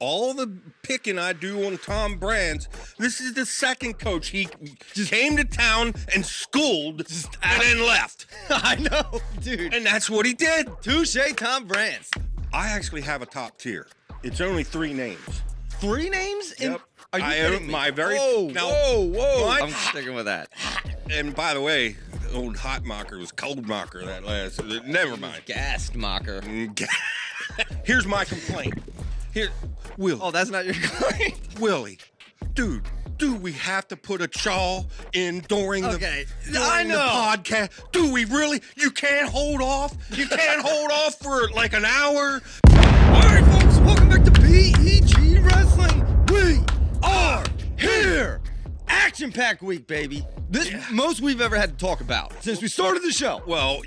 all the picking I do on Tom Brands, this is the second coach. He just came to town and schooled and then left. I know, dude. And that's what he did. Touche, Tom Brands. I actually have a top tier. It's only 3 names. 3 names? Yep. Are you kidding me? My very Whoa. I'm sticking with that. And by the way, the old hot mocker was cold mocker that last. Never mind. Gassed mocker. Here's my complaint. Will. Oh, that's not your complaint? Willie, dude, do we have to put a chaw in during the podcast? Do we really? You can't hold off? You can't hold off for like an hour? All right, folks, welcome back to PEG Wrestling. We are here. Action-packed week, baby. This most we've ever had to talk about since we started the show. Well,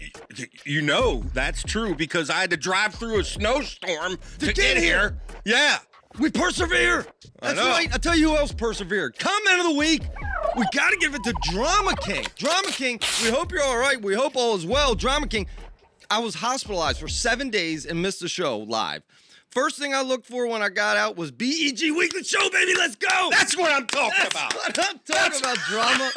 you know that's true because I had to drive through a snowstorm to get here. Yeah. We persevere. That's right. I'll tell you who else persevered. Comment of the week. We got to give it to Drama King. Drama King, we hope you're all right. We hope all is well. Drama King, I was hospitalized for 7 days and missed the show live. First thing I looked for when I got out was BEG Weekly Show, baby. Let's go. That's what I'm talking about. What I'm talking about, Drama.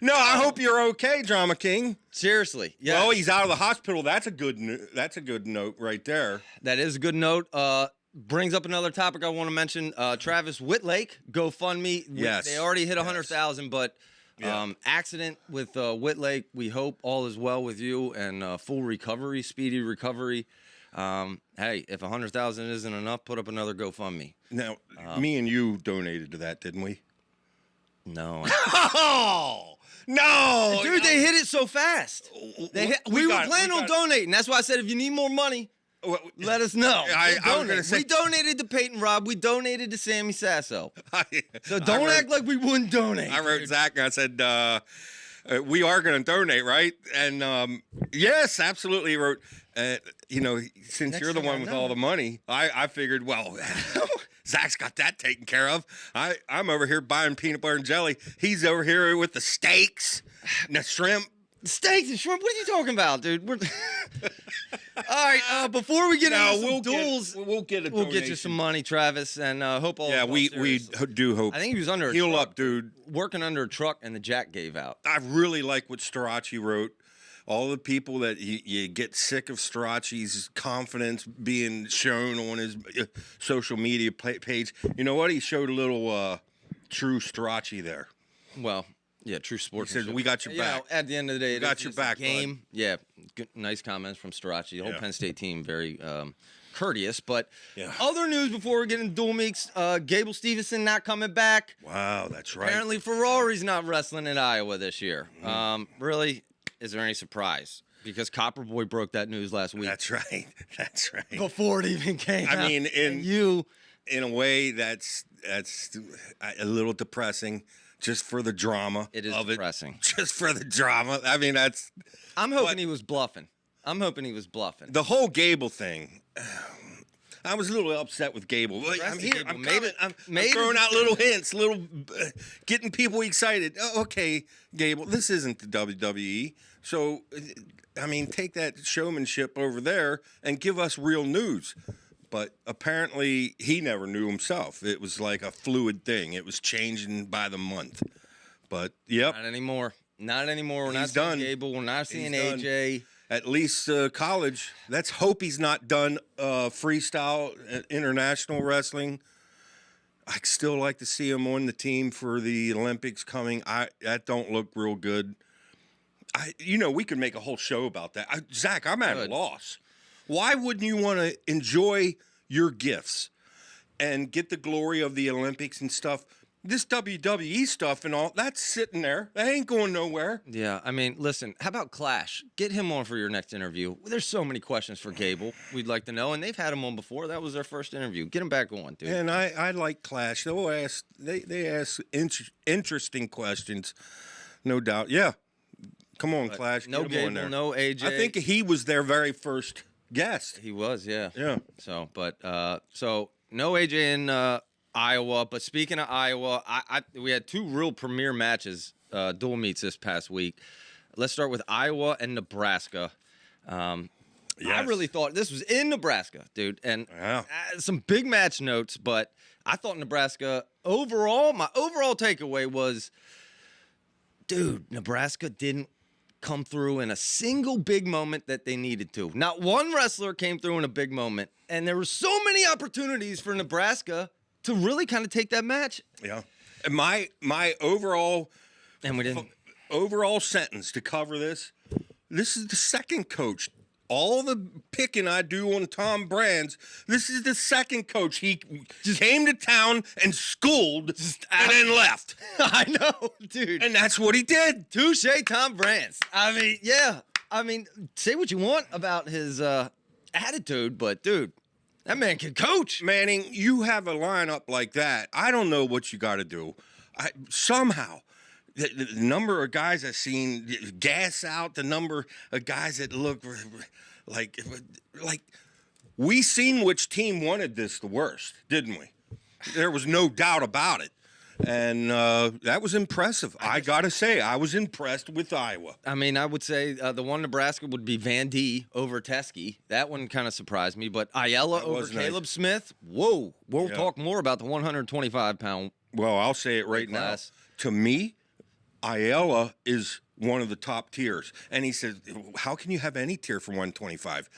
No, I hope you're okay, Drama King. Seriously. Yeah. Well, he's out of the hospital. That's a good note right there. That is a good note. Brings up another topic I want to mention. Travis Wittlake, GoFundMe. Yes. They already hit 100,000, but accident with Wittlake. We hope all is well with you and full recovery, speedy recovery. Hey, if 100,000 isn't enough, put up another GoFundMe. Now, me and you donated to that, didn't we? No. Oh, no. Dude, they hit it so fast. We were planning on donating. That's why I said if you need more money, let us know. I was gonna say, we donated to Peyton Robb. We donated to Sammy Sasso. So don't act like we wouldn't donate. I wrote Zach and I said, we are going to donate, right? And yes, absolutely. He wrote, since you're the one with all the money, I figured, well, Zach's got that taken care of. I'm over here buying peanut butter and jelly. He's over here with the steaks and the shrimp. Steaks and shrimp? What are you talking about, dude? All right, before we get into some duels, we'll get you some money, Travis, and hope all. Yeah, we do hope. I think he was under a Heal truck, up, dude. Working under a truck, and the jack gave out. I really like what Strachey wrote. All the people that you get sick of Strachey's confidence being shown on his social media page. You know what? He showed a little true Strachey there. Well. Yeah, true sports. He said, we got your back. At the end of the day, we got your back, game. Bud. Yeah, good, nice comments from Strachey. The whole Penn State team, very courteous. But other news before we get into dual meets, Gable Stevenson not coming back. Wow, that's right. Apparently Ferrari's not wrestling in Iowa this year. Mm-hmm. Really, is there any surprise? Because Copper Boy broke that news last week. That's right. That's right. Before it even came out. I mean, in a way, that's a little depressing. Just for the drama. It is depressing. Just for the drama. I mean, I'm hoping he was bluffing. The whole Gable thing. I was a little upset with Gable. I'm here. I'm throwing out little hints, getting people excited. Oh, okay, Gable, this isn't the WWE. So, I mean, take that showmanship over there and give us real news. But apparently he never knew himself. It was like a fluid thing. It was changing by the month. But, yep. Not anymore. We're not seeing Gable. We're not seeing AJ. At least college. Let's hope he's not done freestyle international wrestling. I'd still like to see him on the team for the Olympics coming. That don't look real good. We could make a whole show about that. Zach, I'm at a loss. Why wouldn't you want to enjoy your gifts and get the glory of the Olympics and stuff? This WWE stuff and all, that's sitting there. That ain't going nowhere. Yeah, I mean, listen, how about Clash? Get him on for your next interview. There's so many questions for Gable we'd like to know, and they've had him on before. That was their first interview. Get him back on, dude. And I like Clash. They ask interesting questions, no doubt. Yeah, come on, Clash. No Gable, no AJ. I think he was their very first guest. He was, yeah. Yeah. So no AJ in Iowa. But speaking of Iowa, we had 2 real premier matches, dual meets this past week. Let's start with Iowa and Nebraska. I really thought this was in Nebraska, dude. And some big match notes, but I thought Nebraska overall, my overall takeaway was, dude, Nebraska didn't come through in a single big moment that they needed to. Not one wrestler came through in a big moment. And there were so many opportunities for Nebraska to really kind of take that match. Yeah. And my overall and we didn't overall sentence to cover this is the second coach. All the picking I do on Tom Brands, this is the second coach. He just came to town and schooled and then left. I know, dude. And that's what he did. Touche, Tom Brands. I mean, yeah. I mean, say what you want about his attitude, but, dude, that man can coach. Manning, you have a lineup like that. I don't know what you got to do. Somehow. The number of guys I've seen gas out, the number of guys that look like we seen which team wanted this the worst, didn't we? There was no doubt about it. And that was impressive. I got to say, I was impressed with Iowa. I mean, I would say the one Nebraska would be Van D over Teskey. That one kind of surprised me. But Ayala over Caleb Smith, whoa. We'll talk more about the 125-pound. Well, I'll say it right now. To me, Ayala is one of the top tiers. And he said, how can you have any tier for 125?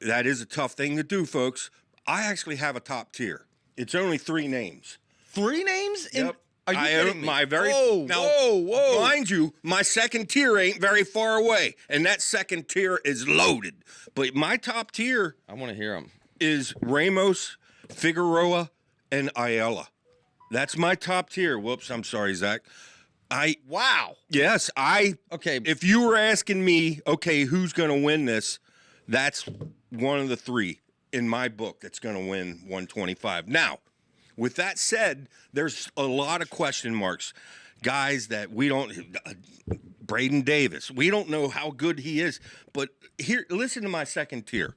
That is a tough thing to do, folks. I actually have a top tier. It's only 3 names. 3 names? Yep. Are you kidding me? Whoa. Mind you, my second tier ain't very far away. And that second tier is loaded. But my top tier... I want to hear them. ...is Ramos, Figueroa, and Ayala. That's my top tier. Whoops, I'm sorry, Zach. Wow. Yes, okay. If you were asking me, okay, who's going to win this, that's one of the 3 in my book that's going to win 125. Now, with that said, there's a lot of question marks. Guys that we don't, Braden Davis, we don't know how good he is. But here, listen to my second tier.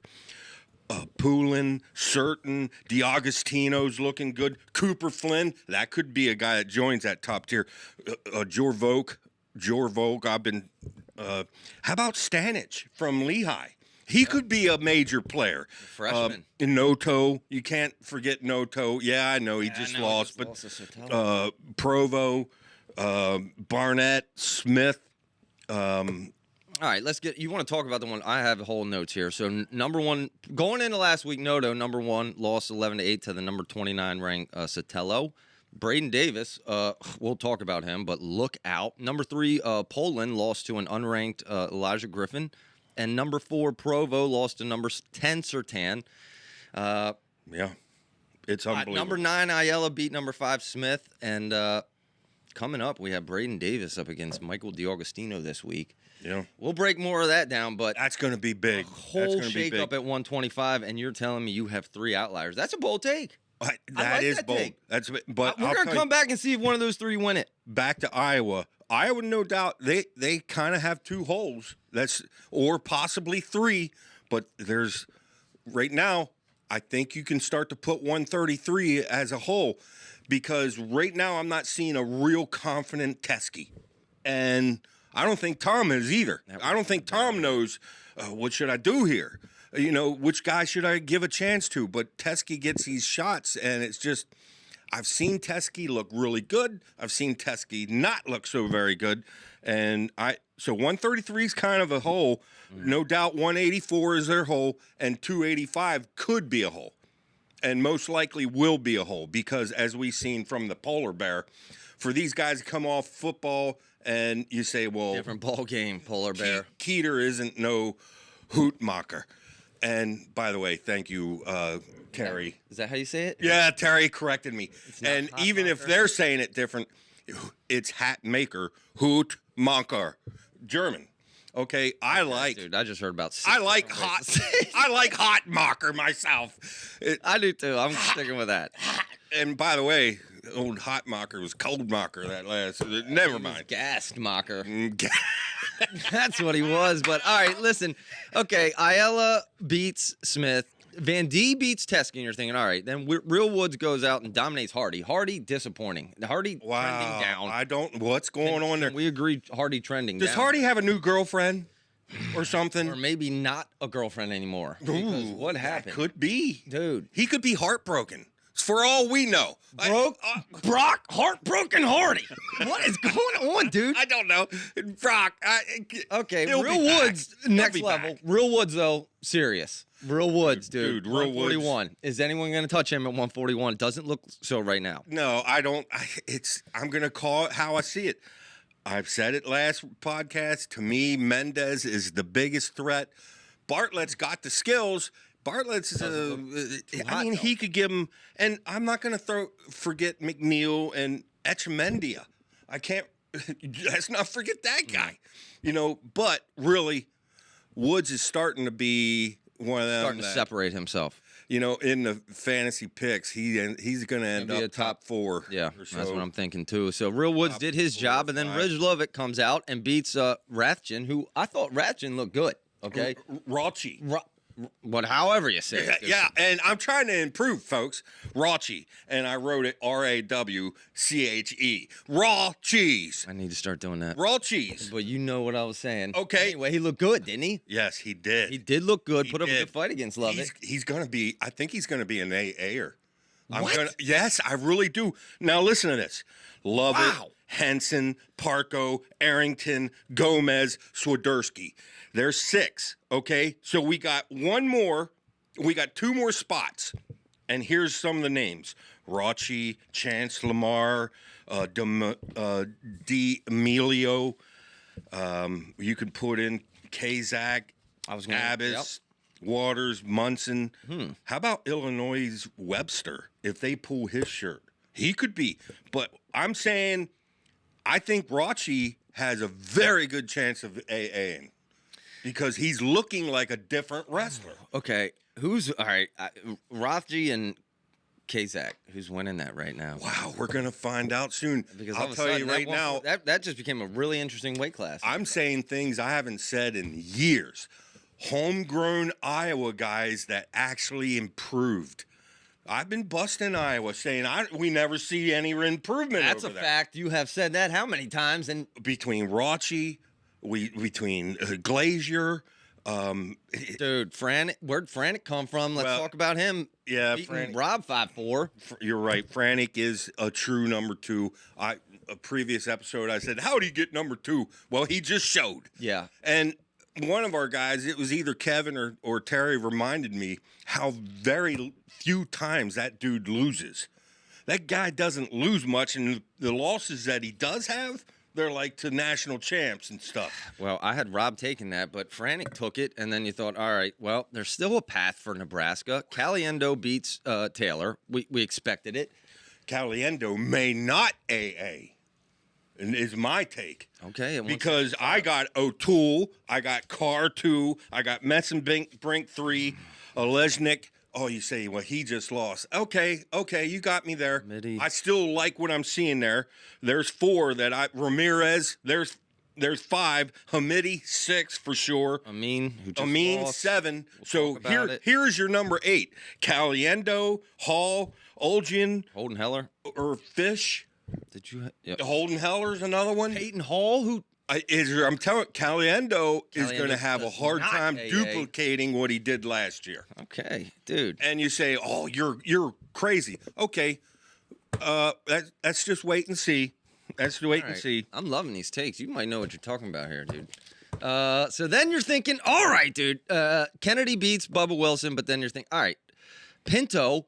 Poulin, Certain, DiAgostino's looking good. Cooper Flynn, that could be a guy that joins that top tier. Jorvok, I've been. How about Stanich from Lehigh? He could be a major player. Freshman. Noto, you can't forget Noto. Yeah, I know he just lost, but Provo, Barnett, Smith. All right, you want to talk about the one, I have whole notes here. So number 1, going into last week, Noto, number 1, lost 11-8 to the number 29 ranked Sotelo. Braden Davis, we'll talk about him, but look out. Number 3, Poland lost to an unranked Elijah Griffin. And number 4, Provo lost to number 10, Sertan. Yeah, it's unbelievable. Number 9, Ayala beat number 5, Smith. And coming up, we have Braden Davis up against Michael DiAgostino this week. Yeah, we'll break more of that down, but that's going to be big. Whole shake up at 125, and you're telling me you have 3 outliers. That's a bold take. That is bold. Take. But we're going to come back and see if one of those 3 win it. Back to Iowa. Iowa, no doubt, they kind of have 2 holes. Or possibly 3. But there's right now, I think you can start to put 133 as a whole, because right now I'm not seeing a real confident Teskey, and I don't think Tom is either. I don't think Tom knows what should I do here. Which guy should I give a chance to? But Teskey gets these shots, and it's just, I've seen Teskey look really good. I've seen Teskey not look so very good. And so 133 is kind of a hole. No doubt 184 is their hole, and 285 could be a hole. And most likely will be a hole, because as we've seen from the Polar Bear, for these guys to come off football and you say, well, different ball game, Polar Bear. Keeter isn't no Hootmacher. And by the way, thank you, Terry. Is that how you say it? Yeah, Terry corrected me. And even if they're saying it different, it's hat maker, Hootmacher, German. Okay, dude, I just heard about. I like Hotmacher myself. I do too. I'm sticking with that. And by the way, old Hotmacher was Coldmacher that last. Never mind. Gassed Mocker. That's what he was. But all right, listen. Okay, Ayala beats Smith. Van D beats Teskey, and you're thinking, all right, then Real Woods goes out and dominates Hardy. Hardy disappointing. Hardy trending down. What's going on there? We agree Hardy trending down. Does Hardy have a new girlfriend? or something. Or maybe not a girlfriend anymore. Because what happened? Could be. Dude. He could be heartbroken. For all we know. Brock, heartbroken Hardy. What is going on, dude? I don't know. Brock. Okay, he'll Real be back. Woods, He'll next be level. back. Real Woods, though, serious. Real Woods, dude. Dude, Real Woods. 141. Is anyone going to touch him at 141? Doesn't look so right now. No, I don't. I'm going to call it how I see it. I've said it last podcast. To me, Mendez is the biggest threat. Bartlett's got the skills. Bartlett's, he could give him, and I'm not going to forget McNeil and Echemendia. I can't, let's not forget that guy. But really, Woods is starting to be one of them. Starting to separate himself. In the fantasy picks, he's going to end up top 4. Yeah, that's what I'm thinking too. So Real Woods did his job, and then Rizlovic comes out and beats Rathjen, who I thought Rathjen looked good. Okay, Rauchi. However you say it. Yeah, and I'm trying to improve, folks. Rauchi, and I wrote it Rawche. Raw cheese. I need to start doing that. Raw cheese. But you know what I was saying. Okay. Anyway, he looked good, didn't he? Yes, he did. He did look good. Put up a good fight against Lovick. He's going to be, I think he's going to be an AA-er. What? Yes, I really do. Now listen to this. Lovick, Henson, Parko, Arrington, Gomez, Swiderski. There's 6, okay? So we got one more. We got 2 more spots. And here's some of the names. Rauchi, Chance Lamar, D'Amelio. You could put in Kazak, Abbas, Waters, Munson. How about Illinois' Webster? If they pull his shirt, he could be. But I'm saying I think Rauchi has a very good chance of AAing. Because he's looking like a different wrestler. Okay, all right? Rothji and Kazak, who's winning that right now? Wow, we're gonna find out soon. Because I'll tell you right now, that just became a really interesting weight class. I'm saying things I haven't said in years. Homegrown Iowa guys that actually improved. I've been busting Iowa saying we never see any improvement. That's over a there. fact. You have said that how many times? And between Rauchi. Between Glazier, dude, Franek, where'd Franek come from? Let's talk about him. Yeah, Franek. Rob 5'4". You're right. Franek is a true number 2. A previous episode, I said, "How do you get number 2?" Well, he just showed. Yeah, and one of our guys, it was either Kevin or Terry, reminded me how very few times that dude loses. That guy doesn't lose much, and the losses that he does have, they're like to national champs and stuff. Well, I had Rob taking that, but Franek took it, and then you thought, all right, well, there's still a path for Nebraska. Caliendo beats Taylor. We expected it. Caliendo may not AA, is my take. Okay. Because I got O'Toole, I got Carr 2, I got Messenbrink 3, Olesnik. Oh, you say, well, he just lost. Okay, you got me there. I still like what I'm seeing there. There's 4 that Ramirez, there's 5, Hamidi 6 for sure. Amin 7. So here's your number 8. Caliendo, Hall, Olgin, Holden Heller, or Fish. Did you? Yep. Holden Heller's another one. Peyton Hall, who I'm telling Caliendo is going to have a hard time duplicating what he did last year. Okay, dude. And you say, "Oh, you're crazy." Okay, that's just wait and see. That's wait and see. I'm loving these takes. You might know what you're talking about here, dude. So then you're thinking, all right, dude. Kennedy beats Bubba Wilson, but then you're thinking, all right, Pinto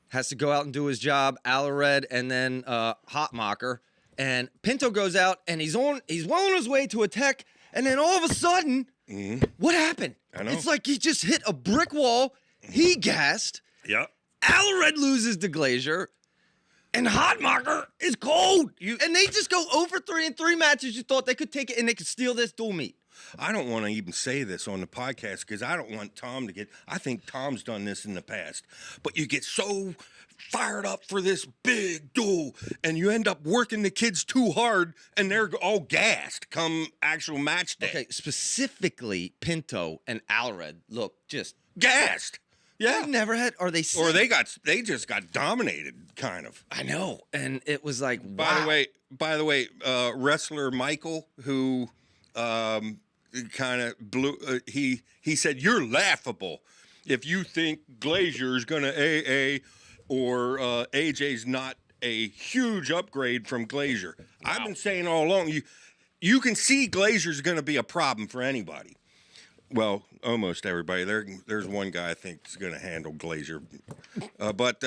has to go out and do his job. Alared and then Hotmacher. And Pinto goes out, and he's well on his way to attack, and then all of a sudden, what happened? I know. It's like he just hit a brick wall. He gassed. Yep. Alared loses to Glazier, and Hotmacher is cold. And they just go over 3 in 3 matches. You thought they could take it, and they could steal this dual meet. I don't want to even say this on the podcast because I don't want Tom to I think Tom's done this in the past, but you get so fired up for this big duel and you end up working the kids too hard and they're all gassed come actual match day. Okay, specifically Pinto and Alared look just gassed. Yeah. They never had, or they just got dominated, kind of. I know. And it was like, By the way, wrestler Michael, who kind of blew. He said, "You're laughable if you think Glazier's going to AA or AJ's not a huge upgrade from Glazier." Wow. I've been saying all along, you can see Glazier's going to be a problem for anybody. Well, almost everybody. There's one guy I think is going to handle Glazier, but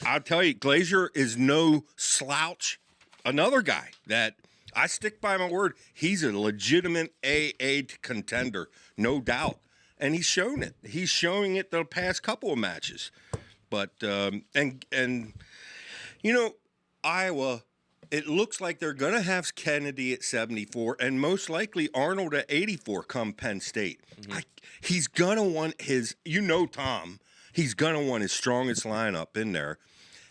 I'll tell you, Glazier is no slouch. Another guy that I stick by my word, he's a legitimate AA contender, no doubt, and he's shown it. He's showing it the past couple of matches, but and you know, Iowa. It looks like they're going to have Kennedy at 74 and most likely Arnold at 84 come Penn State. Mm-hmm. He's going to want his, Tom, he's going to want his strongest lineup in there.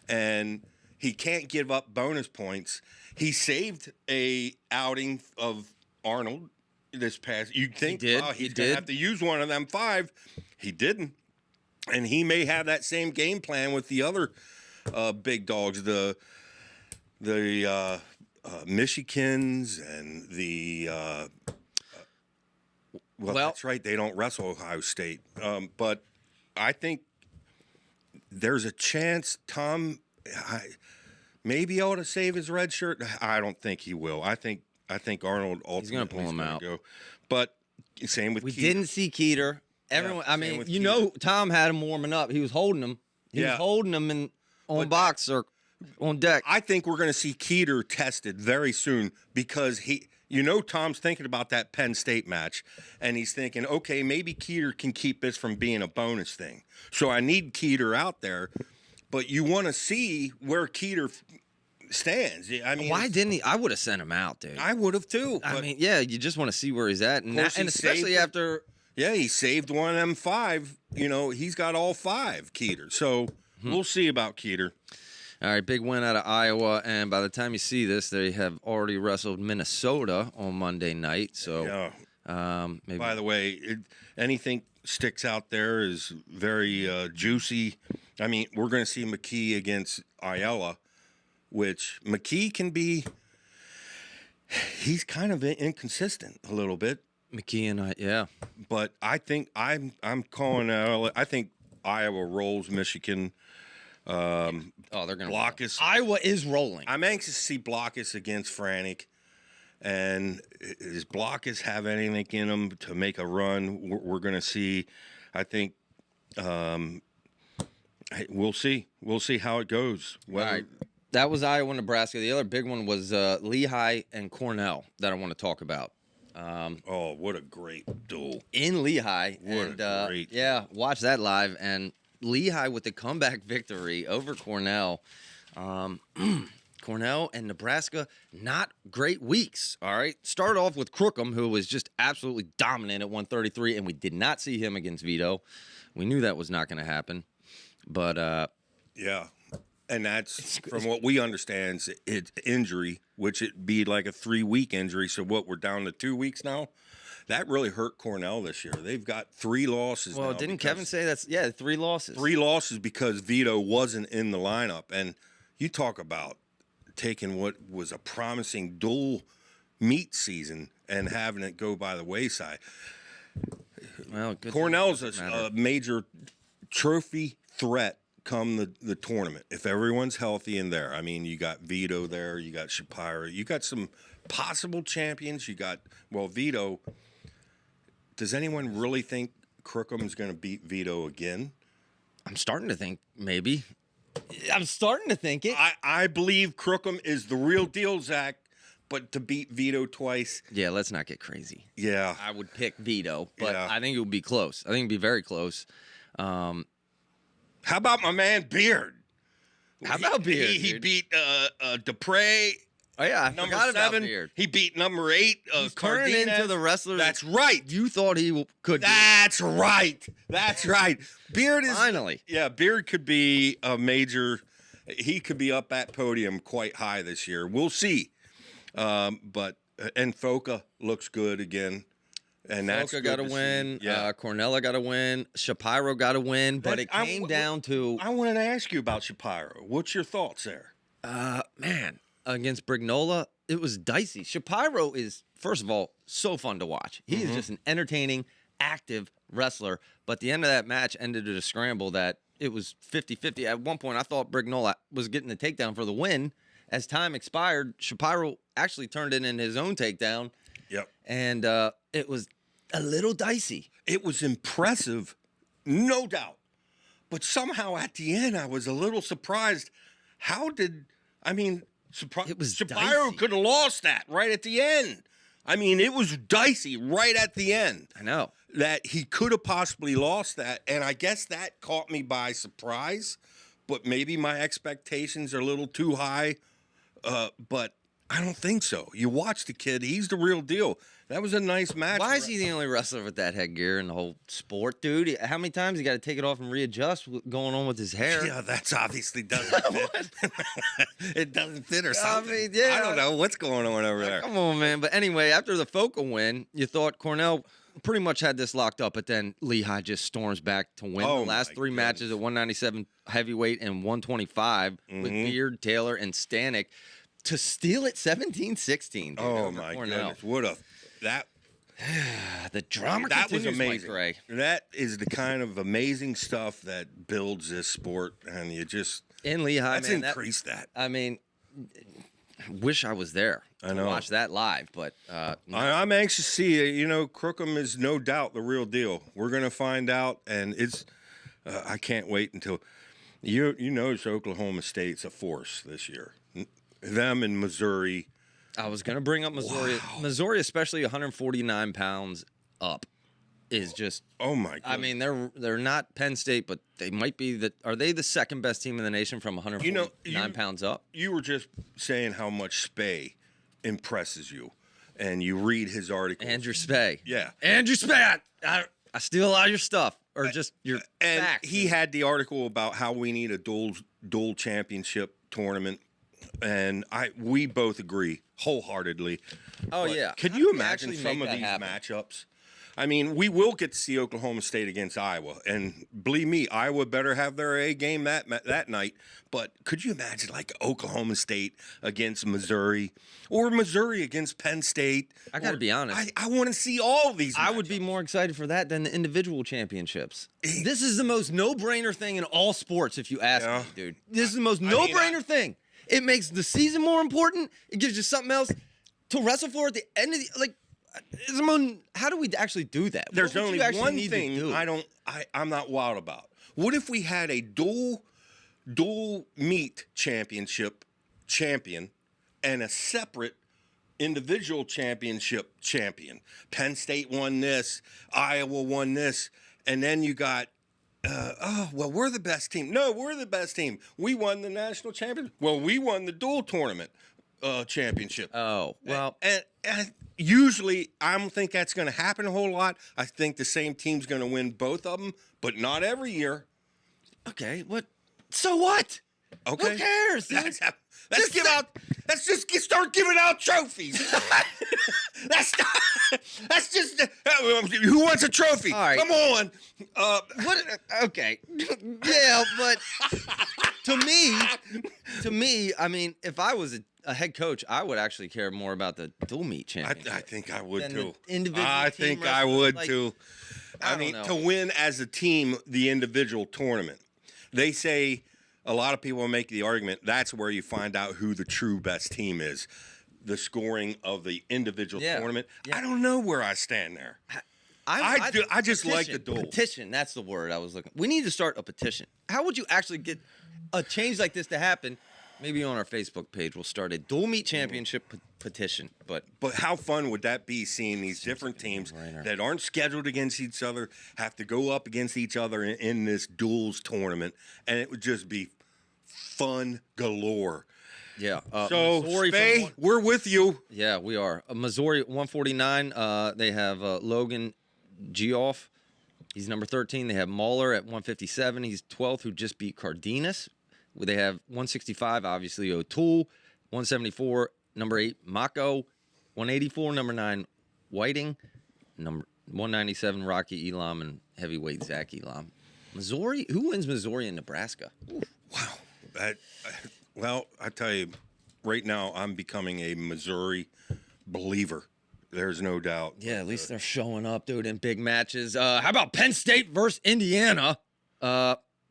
And he can't give up bonus points. He saved a outing of Arnold this past. You'd think, he's going to have to use one of them 5. He didn't. And he may have that same game plan with the other big dogs, the Michigans and the well, that's right. They don't wrestle Ohio State, but I think there's a chance Tom may be able to save his red shirt. I don't think he will. I think Arnold ultimately he's going to pull him out. But same with we Keeter. Didn't see Keeter. Everyone, I mean, Tom had him warming up. He was holding him. He was holding him on box or on deck. I think we're going to see Keeter tested very soon because Tom's thinking about that Penn State match, and he's thinking, okay, maybe Keeter can keep this from being a bonus thing. So I need Keeter out there, but you want to see where Keeter stands. I mean, why didn't he? I would have sent him out, dude. I would have too. I mean, yeah, you just want to see where he's at, and especially after. Yeah, he saved one of them 5. He's got all 5 Keeter. So we'll see about Keeter. All right, big win out of Iowa, and by the time you see this, they have already wrestled Minnesota on Monday night. So, maybe. By the way, anything sticks out there is very juicy. I mean, we're going to see McKee against Ayala, which McKee can be. He's kind of inconsistent a little bit. McKee and yeah, but I think I'm calling out. I think Iowa rolls Michigan. They're gonna Blockus. Iowa is rolling. I'm anxious to see Blockus against Franek, and does Blockus have anything in him to make a run? We're going to see. I think we'll see. We'll see how it goes. All right. That was Iowa, Nebraska. The other big one was Lehigh and Cornell that I want to talk about. What a great duel in Lehigh! Watch that live. And Lehigh with the comeback victory over Cornell. Cornell and Nebraska, not great weeks. All right, start off with Crookham, who was just absolutely dominant at 133, and we did not see him against Vito. We knew that was not going to happen, but yeah. And that's, from what we understand, it's injury, which it'd be like a 3-week injury. So what, we're down to 2 weeks now? That really hurt Cornell this year. They've got 3 losses now. Well, didn't Kevin say that's, 3 losses? 3 losses because Vito wasn't in the lineup. And you talk about taking what was a promising dual meet season and having it go by the wayside. Well, Cornell's a major trophy threat come the tournament, if everyone's healthy in there. I mean, you got Vito there, you got Shapiro, you got some possible champions. You got, Vito. Does anyone really think Crookham's going to beat Vito again? I'm starting to think maybe. I'm starting to think it. I believe Crookham is the real deal, Zach, but to beat Vito twice. Yeah, let's not get crazy. Yeah. I would pick Vito, but I think it would be close. I think it'd be very close. How about my man Beard? How about Beard? He beat Dupre. Oh yeah, I number forgot 7. About Beard. He beat number 8. He's turning into the wrestler. That's right. You thought he could. That's right. That's right. Beard is finally. Yeah, Beard could be a major. He could be up that podium quite high this year. We'll see. But Foca looks good again. And that's Foca got to win. Yeah. Cornella got to win. Shapiro got to win. But it came down to. I wanted to ask you about Shapiro. What's your thoughts there? Man, against Brignola, it was dicey. Shapiro is, first of all, so fun to watch. He is just an entertaining, active wrestler. But the end of that match ended in a scramble that it was 50-50. At one point, I thought Brignola was getting the takedown for the win. As time expired, Shapiro actually turned it in his own takedown. Yep. And it was a little dicey. It was impressive, no doubt. But somehow at the end, I was a little surprised. It was Shapiro dicey. could have lost that right at the end. I mean, it was dicey right at the end. I know. That he could have possibly lost that. And I guess that caught me by surprise. But maybe my expectations are a little too high. But I don't think so. You watch the kid. He's the real deal. That was a nice match. Why is he the only wrestler with that headgear in the whole sport, dude? How many times he got to take it off and readjust what's going on with his hair? Yeah, that's obviously doesn't fit. It doesn't fit or something. mean, yeah. I don't know what's going on over there. Come on, man. But anyway, after the Foca win, you thought Cornell pretty much had this locked up, but then Lehigh just storms back to win Oh, the last my three goodness. matches at 197 heavyweight and 125 with Beard, Taylor, and Stanek to steal it 17-16. Oh my goodness! The drama That was continues, Mike amazing. Gray. That is the kind of amazing stuff that builds this sport, and you just In Lehigh, let's man. increase that. I mean, wish I was there to know. watch that live, but no. I'm anxious to see. Crookham is no doubt the real deal. We're gonna find out, and it's. I can't wait until it's Oklahoma State's a force this year. Them and Missouri. I was going to bring up Missouri. Wow. Missouri, especially 149 pounds up, is just. Oh my God! I mean, they're not Penn State, but they might be Are they the second best team in the nation from 149 pounds up? You were just saying how much Spey impresses you, and you read his article. Andrew Spey. Yeah. Andrew Spey. I steal a lot of your stuff, or just your And facts. he had the article about how we need a dual championship tournament, and we both agree wholeheartedly. Oh, But yeah. Could How you can we imagine actually some make of that these happen? matchups? I mean, we will get to see Oklahoma State against Iowa, and believe me, Iowa better have their A game that night. But could you imagine like Oklahoma State against Missouri, or Missouri against Penn State? I gotta be honest. I want to see all these. I would be matchups. more excited for that than the individual championships. This is the most no-brainer thing in all sports, if you ask Yeah. me, dude. This is the most no-brainer thing. It makes the season more important. It gives you something else to wrestle for at the end of the how do we actually do that? There's What would only you actually one need to thing do? I'm not wild about. What if we had a dual meet championship champion and a separate individual championship champion? Penn State won this, Iowa won this, and then you got we're the best team. No, we're the best team. We won the national championship. Well, we won the dual tournament championship. Oh, well, And usually, I don't think that's going to happen a whole lot. I think the same team's going to win both of them, but not every year. okay. What? So what? Okay, Who cares? dude? Let's just start giving out trophies. that's just who wants a trophy? All right. Come on. What? Okay. Yeah, but to me, I mean, if I was a head coach, I would actually care more about the dual meet championship. I think I would Than too. the individual I team think I wrestling, would like, too. I I mean, don't to know. win as a team the individual tournament, they say a lot of people make the argument that's where you find out who the true best team is. The scoring of the individual Yeah. tournament. Yeah. I don't know where I stand there. I just like the duel. Petition, that's the word I was looking. We need to start a petition. How would you actually get a change like this to happen? Maybe on our Facebook page, we'll start a dual meet championship petition. But But how fun would that be seeing these different teams that aren't scheduled against each other have to go up against each other in this duels tournament, and it would just be fun galore. yeah, So, Missouri from Spey, one- we're with you. yeah, we are. Missouri 149. They have Logan Geoff. He's number 13. They have Mahler at 157. He's 12th, who just beat Cardenas. They have 165, obviously, O'Toole. 174, number 8, Mako. 184, number 9, Whiting. Number 197, Rocky Elam, and heavyweight Zach Elam. Missouri? Who wins Missouri and Nebraska? Oof. Wow. Well, I tell you, right now I'm becoming a Missouri believer. There's no doubt. Yeah, at least they're showing up, dude, in big matches. How about Penn State versus Indiana?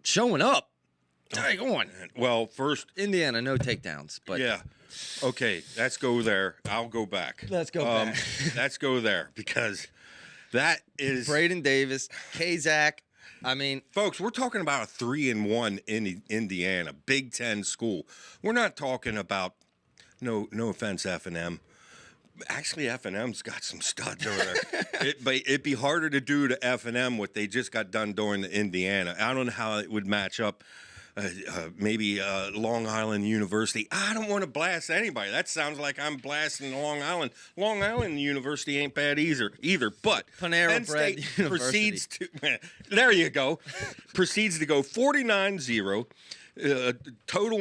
Showing up. Take on. Well, first, Indiana, no takedowns, but yeah. Okay, let's go there. I'll go back. Let's go back. Let's go there because that is Braden Davis, Kazak. I mean, folks, we're talking about a 3-1 in Indiana, Big Ten school. We're not talking about no offense, F&M. Actually, F&M's got some studs over there. It'd be harder to do to F&M what they just got done doing to Indiana. I don't know how it would match up. Maybe Long Island University. I don't want to blast anybody. That sounds like I'm blasting Long Island. Long Island University ain't bad either. But Panera Penn Bread State University. proceeds to there you go. Proceeds to go 49-0. Total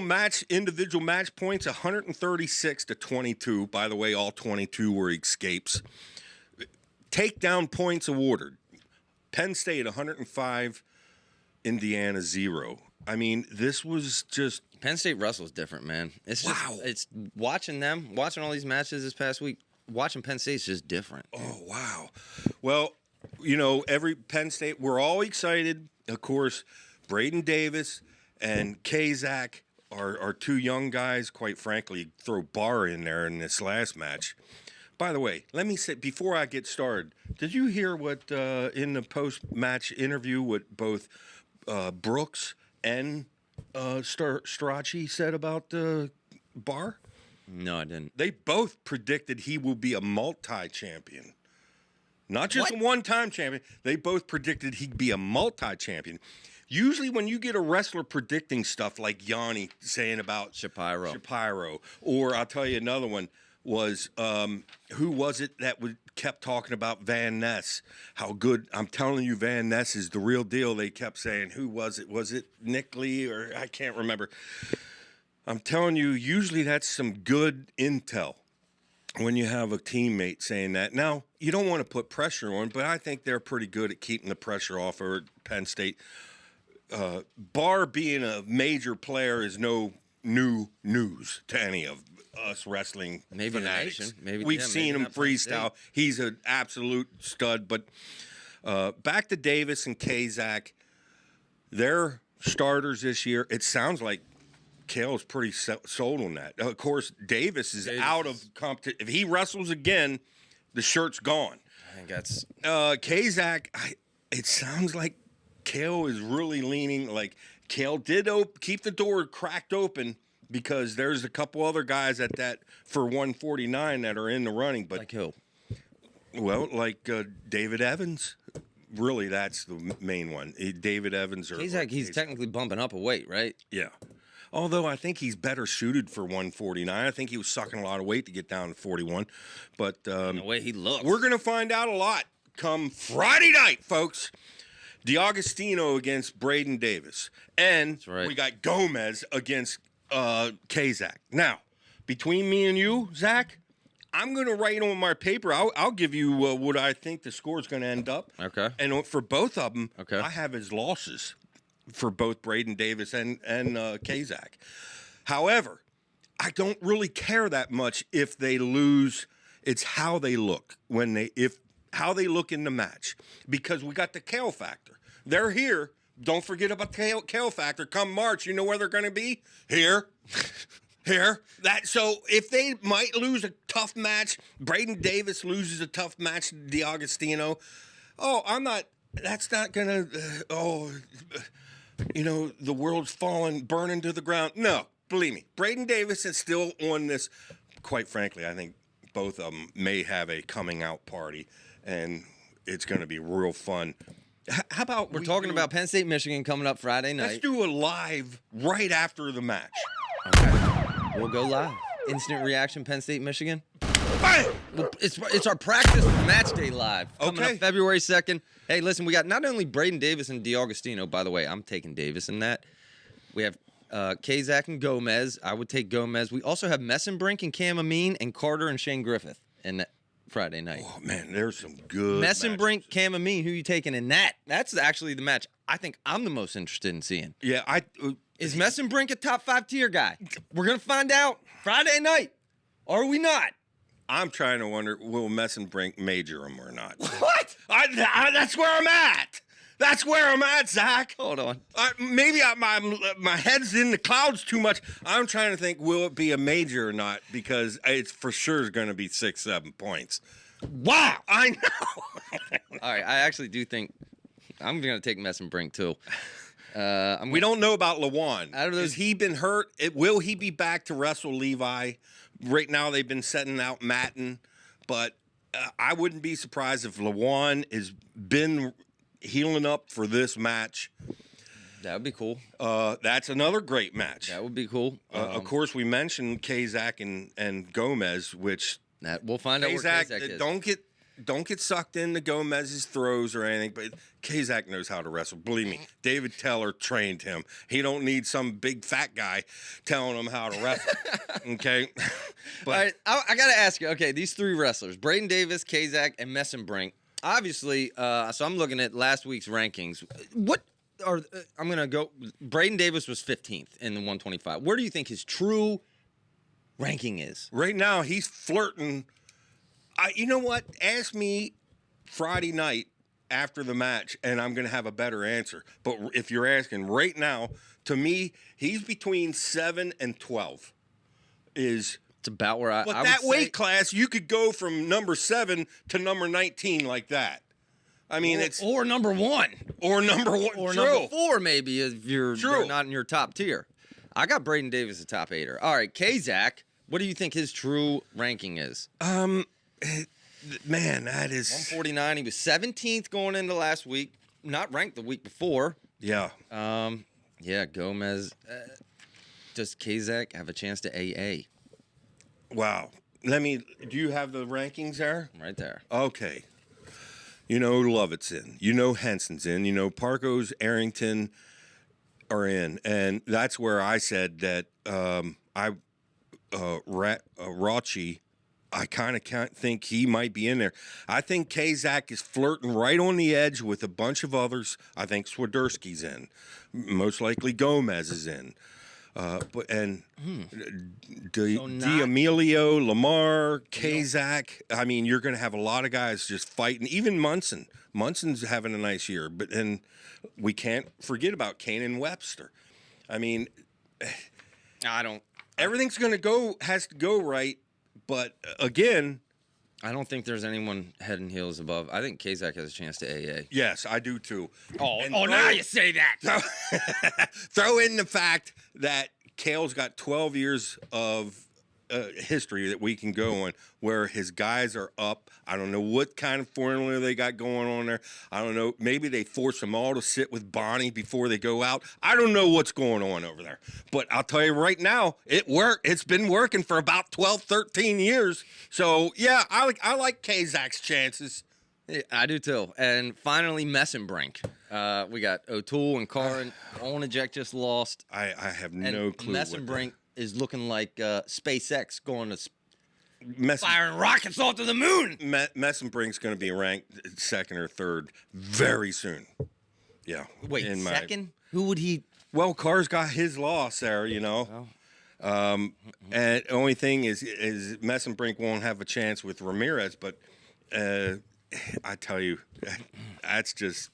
individual match points 136 to 22. By the way, all 22 were escapes. Takedown points awarded. Penn State 105, Indiana 0. I mean, this was just Penn State wrestles different, man. It's just, wow. It's watching all these matches this past week. Watching Penn State's just different. Oh, wow. Well, every Penn State, we're all excited. Of course, Braden Davis and Kazak are two young guys, quite frankly, throw Barr in there in this last match. By the way, let me say, before I get started, did you hear what in the post-match interview what both Brooks and Strachey said about Barr? No, I didn't. They both predicted he will be a multi-champion. Not just a one-time champion. They both predicted he'd be a multi-champion. Usually when you get a wrestler predicting stuff like Yanni saying about Shapiro, or I'll tell you another one was, who was it that kept talking about Van Ness? How good, I'm telling you, Van Ness is the real deal. They kept saying, who was it? Was it Nick Lee or I can't remember. I'm telling you, usually that's some good intel when you have a teammate saying that. Now, you don't want to put pressure on, but I think they're pretty good at keeping the pressure off of Penn State. Barr being a major player is no new news to any of us wrestling fanatics. We've seen him freestyle. He's an absolute stud. But back to Davis and Kazak, they're starters this year. It sounds like Kale's pretty sold on that. Of course, Davis is out of competition. If he wrestles again, the shirt's gone. I think that's Kazak. It sounds like Kale is really leaning. Like Kale did keep the door cracked open because there's a couple other guys at that for 149 that are in the running. But like who? Well, like David Evans. Really, that's the main one. David Evans or Kazak. He's technically bumping up a weight, right? Yeah. Although I think he's better suited for 149. I think he was sucking a lot of weight to get down to 41. But the way he looks. We're going to find out a lot come Friday night, folks. DiAgostino against Braden Davis. And we got Gomez against Kazak. Now, between me and you, Zach, I'm going to write on my paper. I'll give you what I think the score is going to end up. Okay. And for both of them, I have his losses for both Braden Davis and Kazak. However, I don't really care that much if they lose. It's how they look how they look in the match, because we got the Kale factor. They're here. Don't forget about the Kale factor. Come March, you know where they're going to be? Here. So if they might lose a tough match, Braden Davis loses a tough match to DiAgostino. That's not going to, the world's burning to the ground. No, believe me, Braden Davis is still on this. Quite frankly, I think both of them may have a coming out party, and it's going to be real fun. How about we're talking about Penn State, Michigan coming up Friday night? Let's do a live right after the match. Okay. We'll go live. Instant reaction, Penn State, Michigan. Bang! Well, it's our practice match day live. Coming up February 2nd. Hey, listen, we got not only Braden Davis and DiAgostino. By the way, I'm taking Davis in that. We have Kazak and Gomez. I would take Gomez. We also have Messenbrink and Cam Amin and Carter and Shane Griffith in that Friday night. Oh, man, there's some good Messenbrink, Cam Amin, who you taking in that? That's actually the match I think I'm the most interested in seeing. Yeah, Is Messenbrink a top 5 tier guy? We're gonna find out Friday night. Are we not? I'm trying to wonder, will Messenbrink major him or not? What? That's where I'm at. That's where I'm at, Zach. Hold on. Maybe my head's in the clouds too much. I'm trying to think, will it be a major or not? Because it's for sure going to be 6-7 points. Wow. I know. All right, I actually do think I'm going to take Messenbrink too. We don't know about Lawan. Out of those- Has he been hurt? Will he be back to wrestle Levi? Right now they've been setting out Matten, but I wouldn't be surprised if Lawan has been healing up for this match. That would be cool. That's another great match. That would be cool. Of course, we mentioned Kazak and Gomez, which We'll find out where Kazak is. don't get sucked into Gomez's throws or anything, but Kazak knows how to wrestle. Believe me, David Teller trained him. He don't need some big fat guy telling him how to wrestle. Okay? But all right, I got to ask you. Okay, these 3 wrestlers, Braden Davis, Kazak, and Messenbrink. Obviously, so I'm looking at last week's rankings. What are I'm going to go. Braden Davis was 15th in the 125. Where do you think his true ranking is? right now he's flirting. You know what? Ask me Friday night after the match, and I'm going to have a better answer. But if you're asking right now, to me, he's between 7 and 12. It's about where I But would that say, weight class, you could go from number 7 to number 19 like that. I mean, or number 1. or number 1. Or True. number 4, maybe, if you're True. not in your top tier. I got Braden Davis a top 8er. All right, Kazak, what do you think his true ranking is? Man, that is 149. He was 17th going into last week. Not ranked the week before. yeah. Yeah, Gomez. Does Kazak have a chance to AA? Wow. Do you have the rankings there? Right there. Okay. You know Lovett's in. You know Henson's in. You know Parkos, Arrington are in. And that's where I said that Rachi, I kind of can't think he might be in there. I think Kazak is flirting right on the edge with a bunch of others. I think Swiderski's in. Most likely Gomez is in. D'Amelio, Lamar, Kazak. I mean, you're going to have a lot of guys just fighting. Even Munson. Munson's having a nice year. And we can't forget about Kanan Webster. I mean, everything's has to go right. But again, I don't think there's anyone head and heels above. I think Kazak has a chance to AA. yes, I do too. Now you say that. Throw in the fact that Kale's got 12 years of history that we can go on where his guys are up. I don't know what kind of formula they got going on there. I don't know. Maybe they force them all to sit with Bonnie before they go out. I don't know what's going on over there. But I'll tell you right now, it worked. It's been working for about 12, 13 years. So, yeah, I like Kazak's chances. Yeah, I do too. And finally, Messenbrink. We got O'Toole and Carr. Owen Eject just lost. I have And no clue. Messenbrink is looking like SpaceX going to What firing rockets off to the moon. Messenbrink's going to be ranked 2nd or 3rd very soon. Yeah. Wait, second? Who would he? Well, Carr's got his loss there, you know. And the only thing is Messenbrink won't have a chance with Ramirez, but I tell you, that's just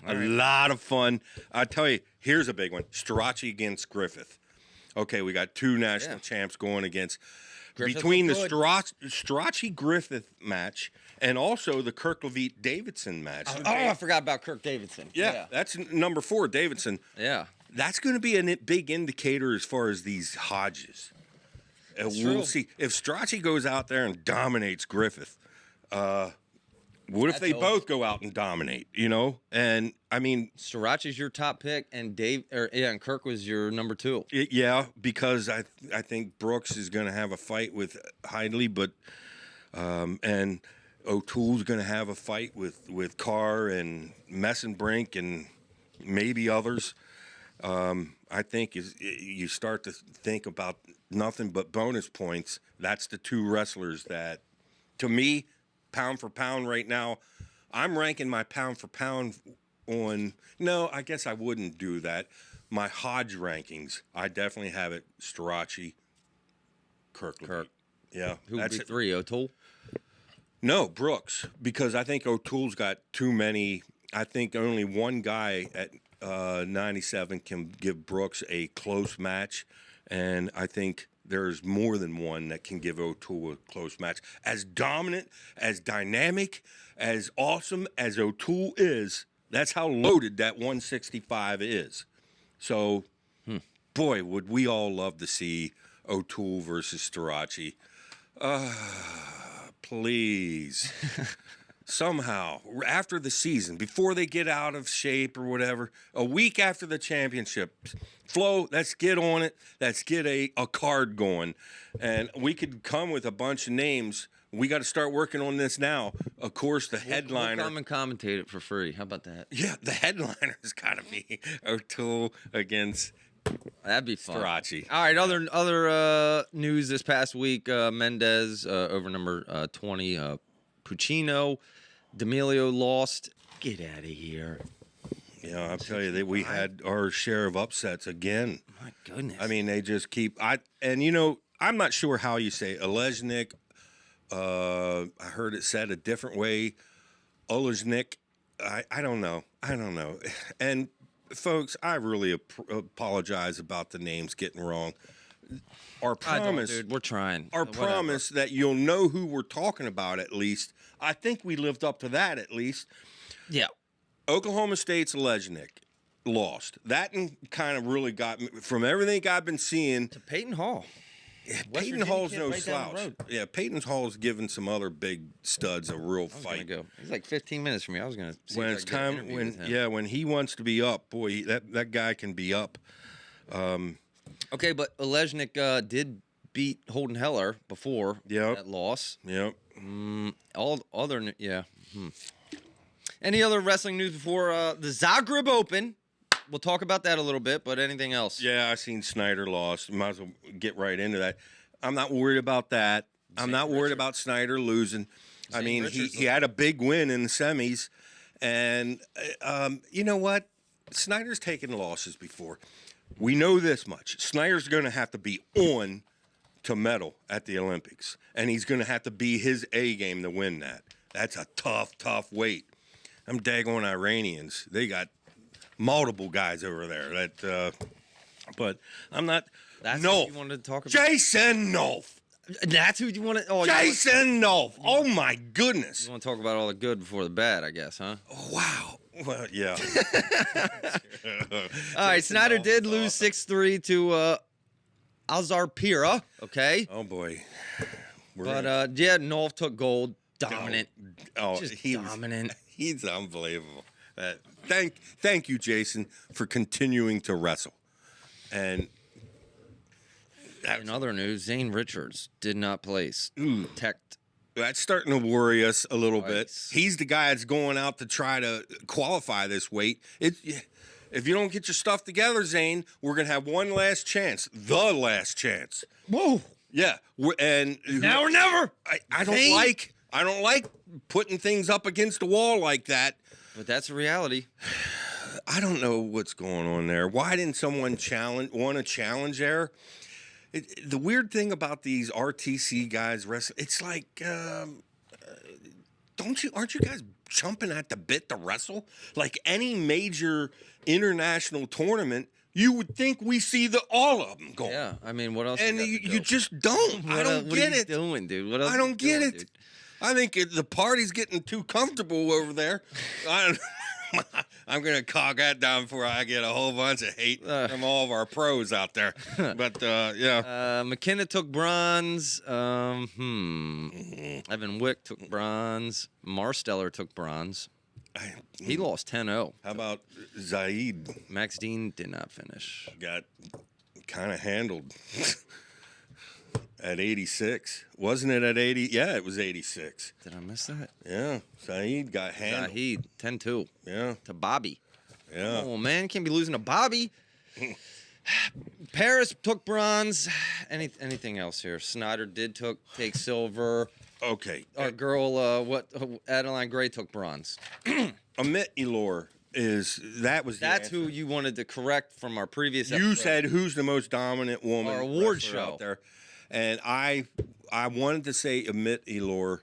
a lot of fun. I tell you, here's a big one. Strachey against Griffith. Okay, we got 2 national champs going against between the Strachey-Griffith match and also the Kirk-Levitt-Davidson match. I forgot about Kirk Davidson. Yeah, that's number 4, Davidson. Yeah. That's going to be a big indicator as far as these Hodges. We'll see. If Strachey goes out there and dominates Griffith, what if they both go out and dominate, you know? And, I mean... Strachey's your top pick, and and Kirk was your number 2. Yeah, because I think Brooks is going to have a fight with Hidley, but... and O'Toole's going to have a fight with Carr and Messenbrink and maybe others. I think you start to think about nothing but bonus points. That's the 2 wrestlers that, to me... pound for pound right now, I'm ranking my pound for pound on. No, I guess I wouldn't do that. My Hodge rankings, I definitely have it Strachey, Kirk. Yeah. Who would be 3? O'Toole? No, Brooks, because I think O'Toole's got too many. I think only one guy at 97 can give Brooks a close match, and I think there's more than one that can give O'Toole a close match. As dominant, as dynamic, as awesome as O'Toole is, that's how loaded that 165 is. So, boy, would we all love to see O'Toole versus Strachey. Please. Somehow, after the season, before they get out of shape or whatever, a week after the championship, Flo, let's get on it. Let's get a card going. And we could come with a bunch of names. We got to start working on this now. Of course, the headliner. We'll come and commentate it for free. How about that? Yeah, the headliner's got to be O'Toole against That'd be fun. Strachey. All right, other news this past week, Mendez over number 20, Puccino. D'Amelio lost. Get out of here. Yeah, I'll tell you that we had our share of upsets again. My goodness. I mean, they just keep. I'm not sure how you say it. Olejnik. I heard it said a different way. Olejnik. I don't know. And folks, I really apologize about the names getting wrong. Our promise, dude, we're trying. Our promise that you'll know who we're talking about at least. I think we lived up to that at least. Yeah. Oklahoma State's Olejnik lost. That kind of really got me from everything I've been seeing. To Peyton Hall. Yeah, Peyton Hall's no slouch. Yeah, Peyton Hall's given some other big studs a real fight. He's like 15 minutes from me. I was gonna. When it's time, when he wants to be up, boy, that guy can be up. Okay, but Olejnik did beat Holden Heller before that loss. Yep. Any other wrestling news before the Zagreb Open? We'll talk about that a little bit, but anything else? Yeah, I seen Snyder lost. Might as well get right into that. I'm not worried about that. I'm not worried about Snyder losing. I mean, he had a big win in the semis, and you know what? Snyder's taken losses before. We know this much. Snyder's going to have to be on to medal at the Olympics, and he's going to have to be his A game to win that. That's a tough weight. Them daggone Iranians, they got multiple guys over there. But I'm not. That's Nolf. what you wanted to talk about? Jason Nolf. That's who you want to. Oh, Jason Nolf. Oh my goodness. You want to talk about all the good before the bad, I guess, huh? Wow. Well, yeah. All right, Snyder did lose 6-3 to Azarpira. Okay. Oh boy. Nolf took gold. Dominant. He's dominant. He's unbelievable. Thank you, Jason, for continuing to wrestle. And in other news, Zane Richards did not place. Protect. That's starting to worry us a little bit. He's the guy that's going out to try to qualify this weight. If you don't get your stuff together, Zane, we're going to have one last chance. The last chance. Whoa. Yeah. Now or never. I don't like putting things up against the wall like that. But that's a reality. I don't know what's going on there. Why didn't someone want to challenge there? The weird thing about these RTC guys wrestling, it's like, aren't you guys chomping at the bit to wrestle? Like any major international tournament, you would think we see all of them going. Yeah, I mean, what else? And you just don't. I don't get it. What are you doing, dude? What else? I don't get it. Dude? I think the party's getting too comfortable over there. I'm going to cog that down before I get a whole bunch of hate from all of our pros out there. But, yeah. McKenna took bronze. Evan Wick took bronze. Marsteller took bronze. He lost 10-0. How about Zaid? Max Dean did not finish. Got kind of handled at 86. Wasn't it at 80? Yeah, it was 86. Did I miss that? Yeah. Zaid got handled. Zaid, 10-2. Yeah. To Bobby. Yeah. Oh, man. Can't be losing to Bobby. Paris took bronze. Anything else here? Snyder did take silver. Okay. Our girl, Adeline Gray took bronze. Amit Elor that was the That's answer. who you wanted to correct from our previous episode. You said who's the most dominant woman Our award wrestler show. out there, and I wanted to say Amit Elor.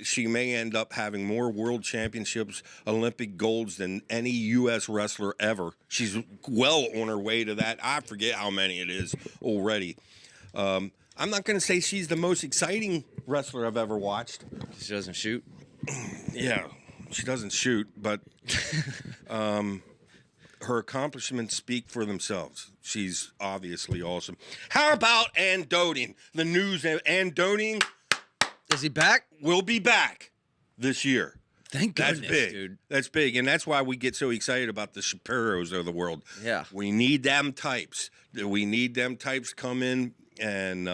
She may end up having more world championships, Olympic golds than any U.S. wrestler ever. She's well on her way to that. I forget how many it is already. I'm not going to say she's the most exciting wrestler I've ever watched. She doesn't shoot. Yeah, she doesn't shoot, but her accomplishments speak for themselves. She's obviously awesome. How about Andonian? The news, Andonian Is he back? will be back this year. Thank goodness, That's big. dude. That's big, and that's why we get so excited about the Shapiros of the world. Yeah. We need them types. We need them types come in, and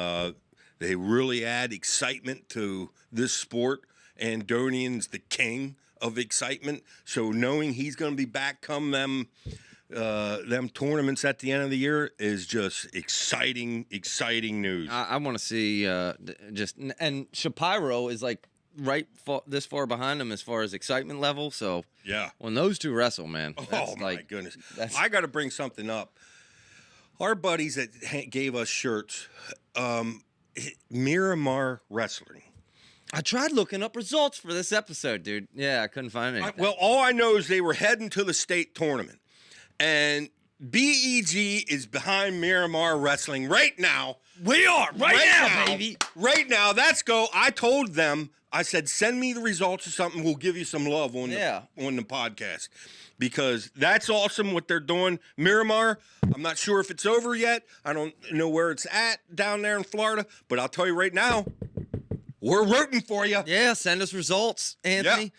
they really add excitement to this sport. Andonian's the king of excitement. So knowing he's going to be back come them tournaments at the end of the year is just exciting news. I want to see and Shapiro is like this far behind him as far as excitement level. So Yeah. when those two wrestle, man, that's Oh my like, goodness! that's- I got to bring something up. Our buddies that gave us shirts, Miramar Wrestling. I tried looking up results for this episode, dude. Yeah, I couldn't find anything. Well, all I know is they were heading to the state tournament, and BEG is behind Miramar Wrestling right now. we are right now, baby. Right now, let's go. I told them, I said, send me the results or something. We'll give you some love on the podcast, because that's awesome what they're doing. Miramar, I'm not sure if it's over yet. I don't know where it's at down there in Florida, but I'll tell you right now, we're rooting for you. Yeah, send us results, Anthony.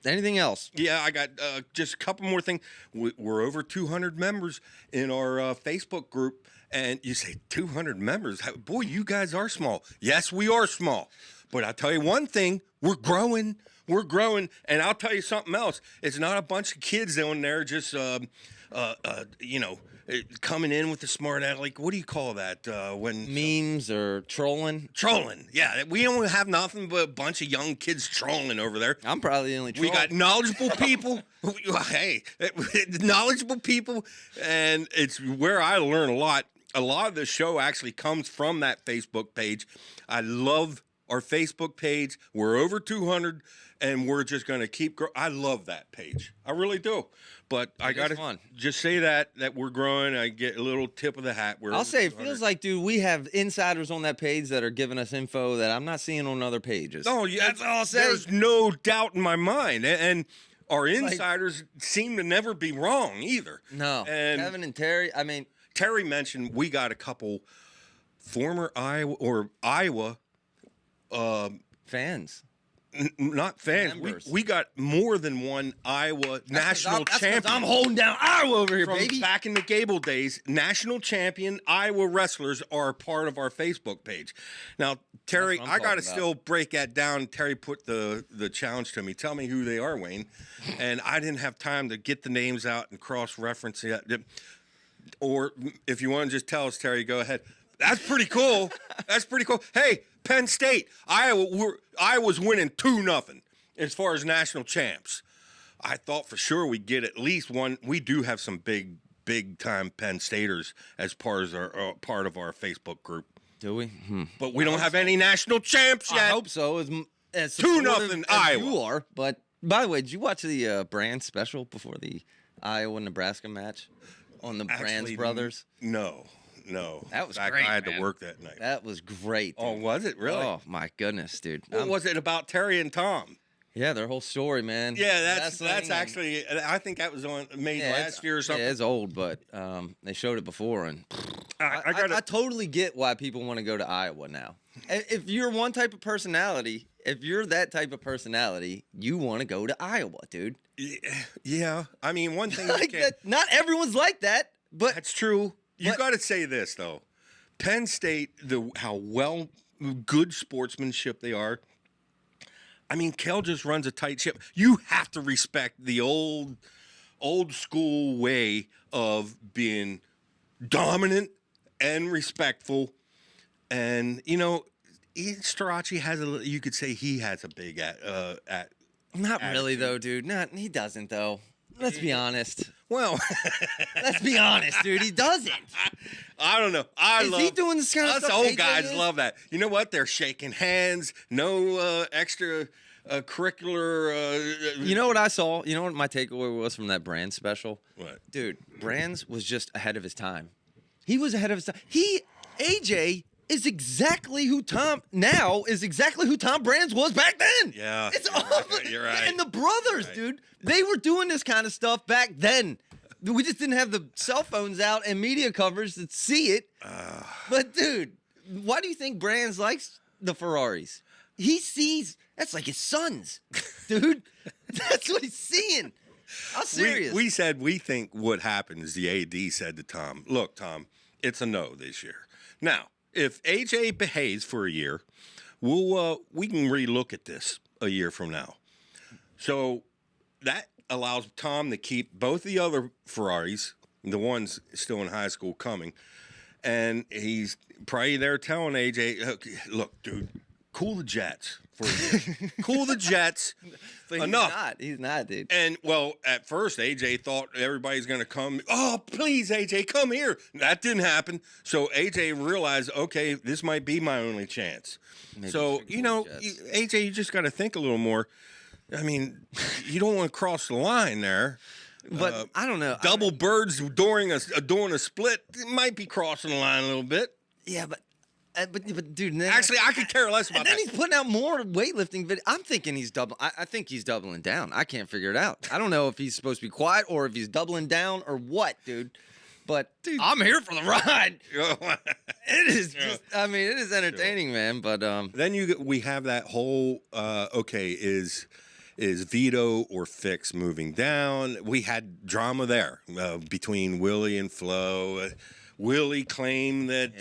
Anything else? Yeah, I got just a couple more things. We're over 200 members in our Facebook group, and you say 200 members? Boy, you guys are small. Yes, we are small, but I'll tell you one thing: we're growing. We're growing, and I'll tell you something else. It's not a bunch of kids on there just, coming in with the smart aleck. What do you call that? When Memes or trolling? trolling? Yeah, we don't have nothing but a bunch of young kids trolling over there. I'm probably the only troll. We got knowledgeable people. Hey, knowledgeable people, and it's where I learn a lot. A lot of the show actually comes from that Facebook page. I love our Facebook page. We're over 200, and we're just going to keep growing. I love that page. I really do. But I got to just say that we're growing. I get a little tip of the hat. I'll say it feels like, dude, we have insiders on that page that are giving us info that I'm not seeing on other pages. Oh, yeah. That's all I'll say. There's no doubt in my mind. And our insiders seem to never be wrong either. No. And Kevin and Terry, I mean. Terry mentioned we got a couple former Iowa fans. Not fans. We got more than one Iowa national champion. I'm holding down Iowa over here, From baby. back in the Gable days, national champion Iowa wrestlers are part of our Facebook page. Now, Terry, I got to still break that down. Terry put the challenge to me. Tell me who they are, Wayne. And I didn't have time to get the names out and cross-reference it. Or if you want to just tell us, Terry, go ahead. That's pretty cool. That's pretty cool. Hey, Penn State, Iowa's winning 2-0 as far as national champs. I thought for sure we'd get at least one. We do have some big time Penn Staters as part of our Facebook group. Do we? But we don't have any national champs yet. I hope so. As 2-0 Iowa. You are. But by the way, did you watch the Brand special before the Iowa-Nebraska match on the Brands brothers? No. That was great. I had to work that night. That was great. Dude. Oh, was it really? Oh my goodness, dude. What was it about Terry and Tom? Yeah, their whole story, man. Yeah, that's actually. I think that was made last year or something. Yeah, it's old, but they showed it before, and I totally get why people want to go to Iowa now. If you're one type of personality, if you're that type of personality, you want to go to Iowa, dude. Yeah, I mean, one thing not everyone's like that, but that's true. You got to say this though, Penn State, how good sportsmanship they are. I mean, Kel just runs a tight ship. You have to respect the old school way of being dominant and respectful. And Strachey has you could say he has a big Not really, though, dude. He doesn't, though. Let's be honest. Well, let's be honest, dude. He doesn't. I don't know. Is he doing this kind of us stuff? old AJ guys is? love that. You know what? They're shaking hands. No extra curricular. You know what I saw? You know what my takeaway was from that Brand special? What? Dude, Brands was just ahead of his time. He was ahead of his time. AJ is exactly who Tom Brands was back then. Yeah. It's You're right. And the brothers, dude, they were doing this kind of stuff back then. We just didn't have the cell phones out and media covers to see it. But, dude, why do you think Brands likes the Ferraris? He sees, that's like his sons, dude. That's what he's seeing. I'm serious. We said we think what happened is the AD said to Tom, look, Tom, it's a no this year. Now, if AJ behaves for a year, we can relook at this a year from now. So that allows Tom to keep both the other Ferraris, the ones still in high school coming, and he's probably there telling AJ, look, dude, cool the jets for a year. Cool the jets. Enough. He's not, dude. And, well, at first, AJ thought everybody's going to come. Oh, please, AJ, come here. That didn't happen. So AJ realized, okay, this might be my only chance. Maybe So, AJ, you just got to think a little more. I mean, you don't want to cross the line there. But I don't know. Double birds during a split might be crossing the line a little bit. Yeah, but dude, Actually, I could care less about and then that. he's putting out more weightlifting videos. I'm thinking he's I think he's doubling down. I can't figure it out. I don't know if he's supposed to be quiet or if he's doubling down or what, dude. But dude, I'm here for the ride. It is just, I mean, it is entertaining, man. But then we have that whole okay, is Vito or Fix moving down? We had drama there between Willie and Flo. Willie claimed that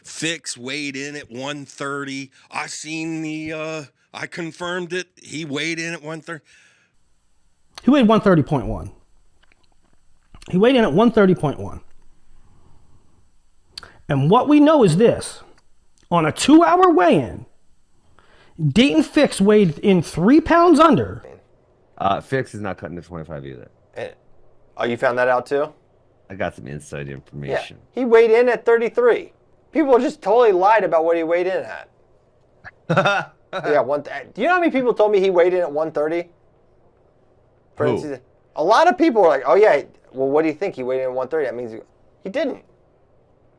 Fix weighed in at 130. I confirmed it. He weighed in at 130. He weighed 130.1. He weighed in at 130.1. And what we know is this. On a 2-hour weigh-in, Dayton Fix weighed in 3 pounds under. Fix is not cutting to 25 either. Oh, you found that out too? I got some inside information. Yeah. He weighed in at 33. People just totally lied about what he weighed in at. Yeah, do you know how many people told me he weighed in at 130? For instance, a lot of people were like, oh yeah, well, what do you think? He weighed in at 130. That means he didn't.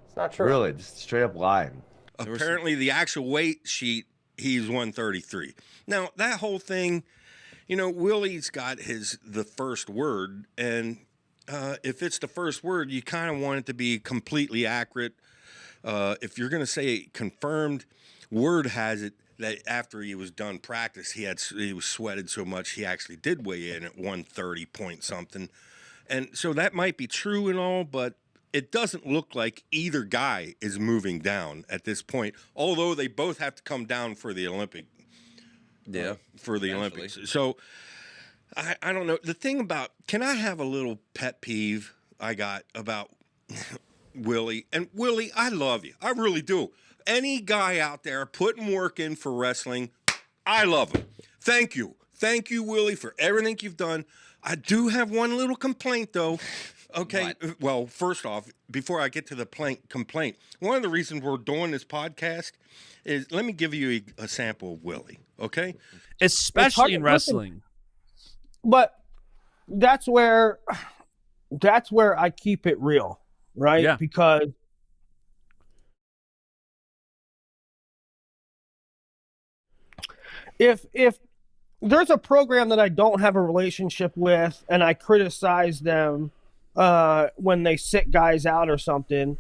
It's not true. Really? Just straight up lying. Apparently, the actual weight sheet, he's 133. Now, that whole thing, Willie's got the first word, and if it's the first word, you kind of want it to be completely accurate. If you're going to say confirmed, word has it that after he was done practice, he was sweated so much he actually did weigh in at 130 point something. And so that might be true and all, but it doesn't look like either guy is moving down at this point, although they both have to come down for the Olympic. Yeah. For the Olympics. So I don't know. The thing about, can I have a little pet peeve I got about Willie? And Willie, I love you. I really do. Any guy out there putting work in for wrestling, I love him. Thank you. Thank you, Willie, for everything you've done. I do have one little complaint, though. Okay. What? Well, first off, before I get to the complaint, one of the reasons we're doing this podcast is, let me give you a sample of Willie, okay? Especially in wrestling. But that's where I keep it real, right? Yeah. Because if there's a program that I don't have a relationship with and I criticize them when they sit guys out or something,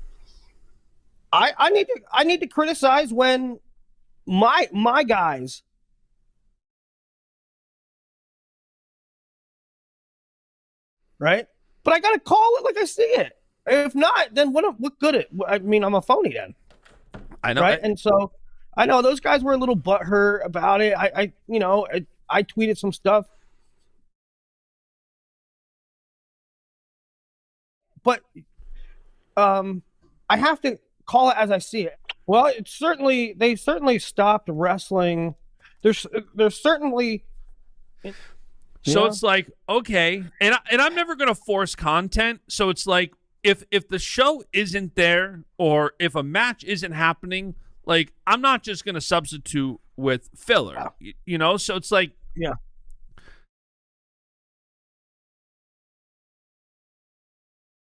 I need to criticize when my guys right? But I gotta call it like I see it. If not, then what good I mean, I'm a phony then. I know. Right? And so I know those guys were a little butthurt about it. I tweeted some stuff. But I have to call it as I see it. Well, they certainly stopped wrestling. There's certainly So Yeah. it's like, okay, and I'm never gonna force content. So it's like, if the show isn't there, or if a match isn't happening, like, I'm not just gonna substitute with filler, you know. So it's like, Yeah.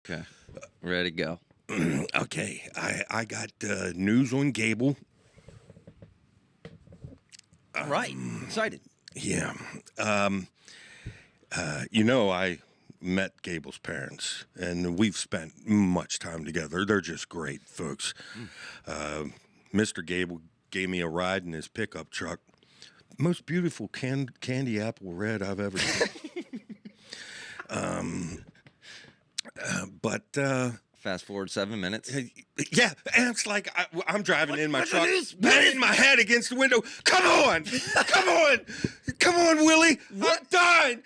Okay. Ready to go. Okay, I got news on Gable. All right. Excited. Yeah. I met Gable's parents, and we've spent much time together. They're just great folks. Mr. Gable gave me a ride in his pickup truck. Most beautiful candy apple red I've ever seen. Fast forward 7 minutes. Yeah, and it's like I'm driving in my truck, banging my head against the window. Come on, Willie, I'm dying.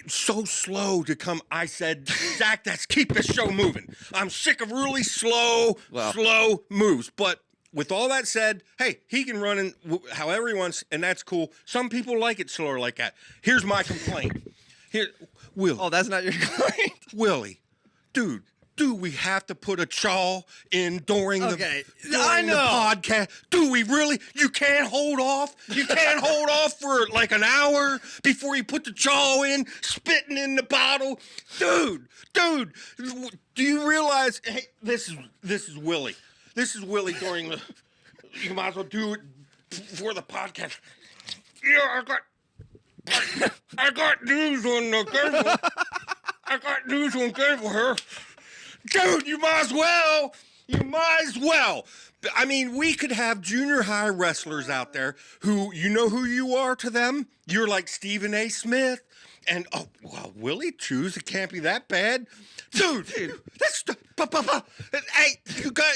So slow to come. I said, Zach, let's keep this show moving. I'm sick of really slow moves. But with all that said, hey, he can run in however he wants, and that's cool. Some people like it slower like that. Here's my complaint. Willie. Oh, that's not your complaint? Willie, dude. Do we have to put a chaw in during the podcast? Do we really? You can't hold off? You can't hold off for like an hour before you put the chaw in, spitting in the bottle? Dude, do you realize, hey, this is Willie. This is Willie during the, you might as well do it before the podcast. Yeah, I got news on the Gable. I got news on Gable here. Dude, you might as well. You might as well. I mean, we could have junior high wrestlers out there who, you know who you are to them? You're like Stephen A. Smith. And, oh, well, Willie Chews, it can't be that bad. Dude, that's, hey, you got,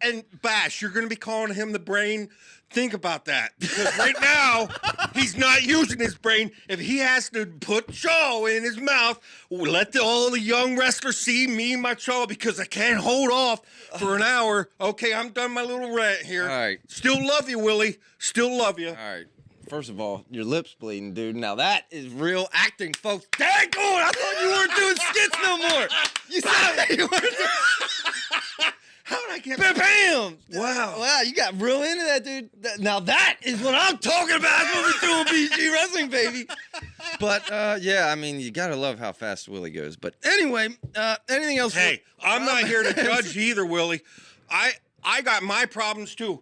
and Bash, you're going to be calling him the brain. Think about that, because right now he's not using his brain. If he has to put chaw in his mouth, let all the young wrestlers see me and my chaw, because I can't hold off for an hour. Okay, I'm done my little rant here. All right. Still love you, Willie. Still love you. All right. First of all, your lips bleeding, dude. Now that is real acting, folks. Dang on! I thought you weren't doing skits no more. You said you weren't doing. How did I get? Bam, bam! Wow, you got real into that, dude. Now that is what I'm talking about. That's what we do on BG Wrestling, baby. But yeah, I mean, you gotta love how fast Willie goes. But anyway, anything else? Hey, I'm not here to judge either, Willie. I got my problems too.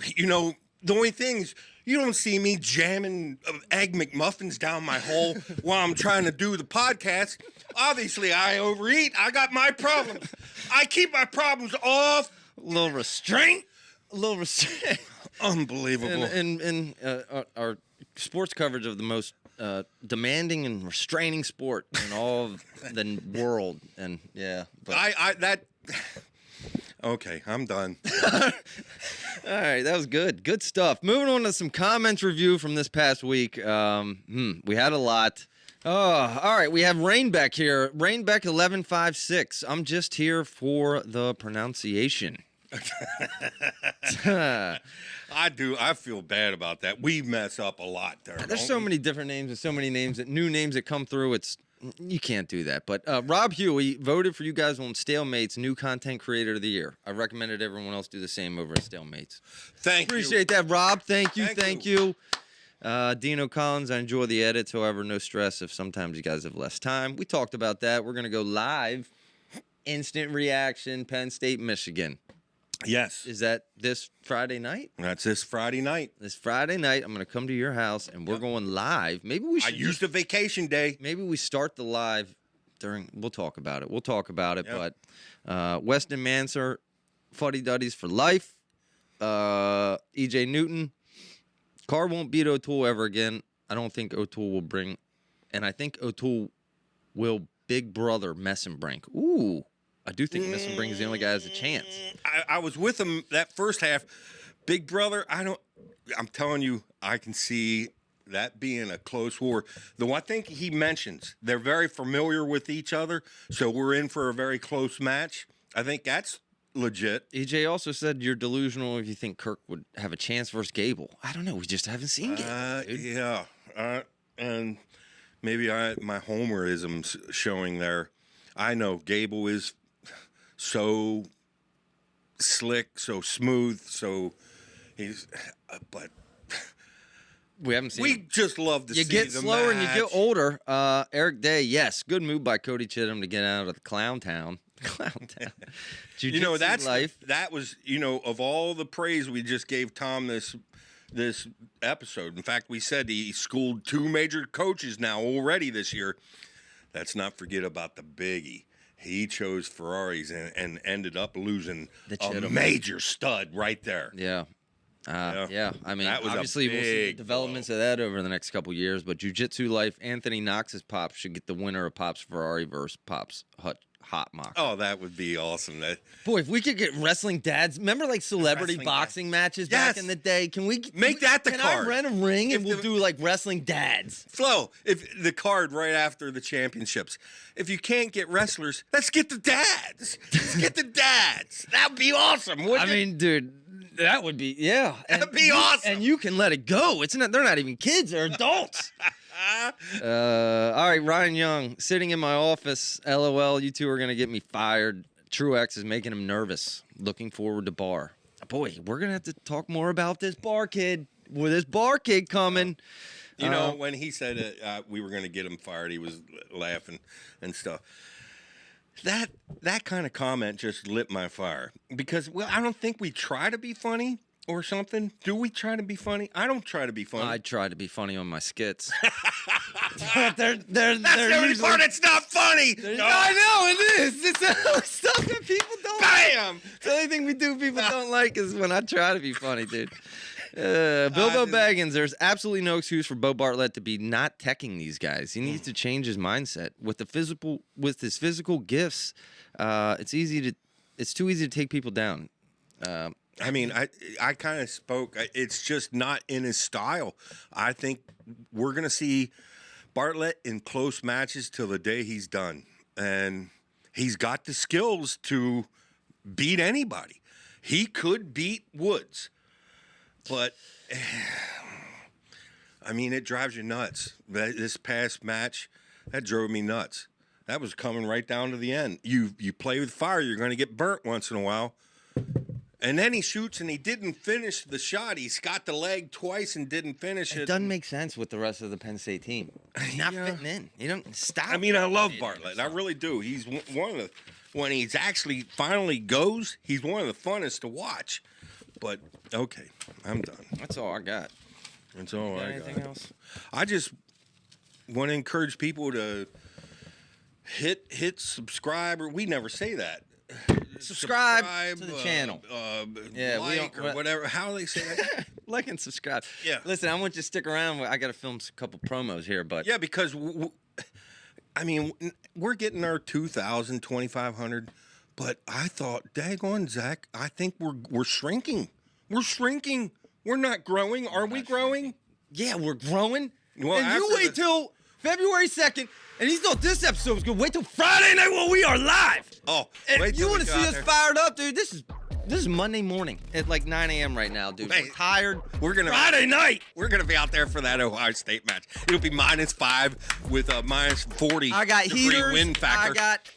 The only thing is, you don't see me jamming Egg McMuffins down my hole while I'm trying to do the podcast. Obviously, I overeat. I got my problems. I keep my problems off. A little restraint. Unbelievable. And our sports coverage of the most demanding and restraining sport in all of the world. And yeah. But. Okay, I'm done. All right, that was good. Good stuff. Moving on to some comments review from this past week. We had a lot. Oh, all right, we have Rainbeck here. Rainbeck 1156. I'm just here for the pronunciation. I do. I feel bad about that. We mess up a lot there. There's so many different names and so many new names that come through. You can't do that. But Rob Huey voted for you guys on Stalemate's new content creator of the year. I recommended everyone else do the same over at Stalemate's. Appreciate that, Rob. Thank you. Dino Collins, I enjoy the edits. However, no stress if sometimes you guys have less time. We talked about that. We're going to go live. Instant reaction, Penn State, Michigan. Yes. Is that this Friday night? That's this Friday night. This Friday night, I'm going to come to your house, and we're going live. Maybe we should. I used a vacation day. Maybe we start the live during. We'll talk about it. Yep. But Weston Manser, Fuddy Duddies for life. EJ Newton. Carr won't beat O'Toole ever again. I don't think O'Toole will bring. And I think O'Toole will big brother Messenbrink. Ooh. I do think Messenbrink is the only guy that has a chance. I was with him that first half. Big brother, I'm telling you, I can see that being a close war. Though I think he mentions they're very familiar with each other, so we're in for a very close match. I think that's legit. EJ also said you're delusional if you think Kirk would have a chance versus Gable. I don't know. We just haven't seen Gable. Yeah. and maybe my homerism's showing there. I know Gable is so slick, so smooth, so he's, but We haven't seen. we just love to You see get the slower and you match. get older. Eric Day, yes, good move by Cody Chittum to get out of the clown town. Clown town. You know, Jiu-jitsu life. that was, you know, of all the praise we just gave Tom this episode. In fact, we said he schooled 2 major coaches now already this year. Let's not forget about the biggie. He chose Ferraris and ended up losing The a Chittum. major stud right there. Yeah. Yeah, I mean, That was a obviously we'll see the big developments of that over the next couple years. But Jiu-Jitsu life, Anthony Knox's pops should get the winner of Pops Ferrari versus Pops Hot Mock. Oh, that would be awesome. Boy, if we could get wrestling dads, remember like celebrity Wrestling boxing matches Yes. back in the day? Can we Make that the can card. I rent a ring and If we'll the- do like wrestling dads? Flo, if the card right after the championships. If you can't get wrestlers, let's get the dads. Let's get the dads. That'd be awesome, wouldn't I it? mean, dude, that would be That'd be awesome. And you can let it go. It's not. They're not even kids. They're adults. All right, Ryan Young, sitting in my office. LOL, you two are gonna get me fired. Truex is making him nervous. Looking forward to bar. Boy, we're gonna have to talk more about this bar kid. With this bar kid coming. You know, when he said we were going to get him fired, he was laughing and stuff. That kind of comment just lit my fire because, well, I don't think we try to be funny or something. Do we try to be funny? I don't try to be funny. I try to be funny on my skits. That's the only part that's not funny. I know it is. It's the only stuff that people don't. Bam! The only thing we do people don't like is when I try to be funny, dude. Bilbo Baggins, there's absolutely no excuse for Bo Bartlett to be not teching these guys. He needs to change his mindset with his physical gifts. It's too easy to take people down. I mean, I kind of spoke. It's just not in his style. I think we're going to see Bartlett in close matches till the day he's done. And he's got the skills to beat anybody. He could beat Woods. But, I mean, it drives you nuts. This past match, that drove me nuts. That was coming right down to the end. You play with fire, you're going to get burnt once in a while. And then he shoots and he didn't finish the shot. He's got the leg twice and didn't finish It it. doesn't make sense with the rest of the Penn State team. He's not fitting in. You don't stop. I mean, I love Bartlett. I really do. He's one of the, when he's actually finally goes, he's one of the funnest to watch. But, okay, I'm done. That's all I got. That's all I got. Anything else? I just want to encourage people to hit subscribe, or we never say that. Subscribe to the channel. Yeah, we like don't- or whatever. How do they say that? Like and subscribe. Yeah. Listen, I want you to stick around. I got to film a couple promos here, but Yeah, because I mean, we're getting our 2,000, 2,500, but I thought, daggone, Zach, I think we're shrinking. We're shrinking. We're not growing. Are we growing? yeah, we're growing. Well, and you after wait till February 2nd, and he thought this episode was good. Wait till Friday night when we are live. Oh, And wait if you till we want to go see out us there. fired up, dude, this is Monday morning at like 9 a.m. right now, dude. Hey, We're tired. We're gonna Friday night. We're gonna be out there for that Ohio State match. It'll be -5 with a -40 I got degree heaters. wind factor. I got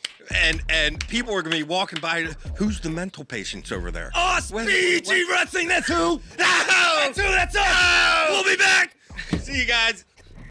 and people are gonna be walking by. Who's the mental patients over there? us. PG Wrestling. That's who. No! That's who. That's us. We'll be back. See you guys.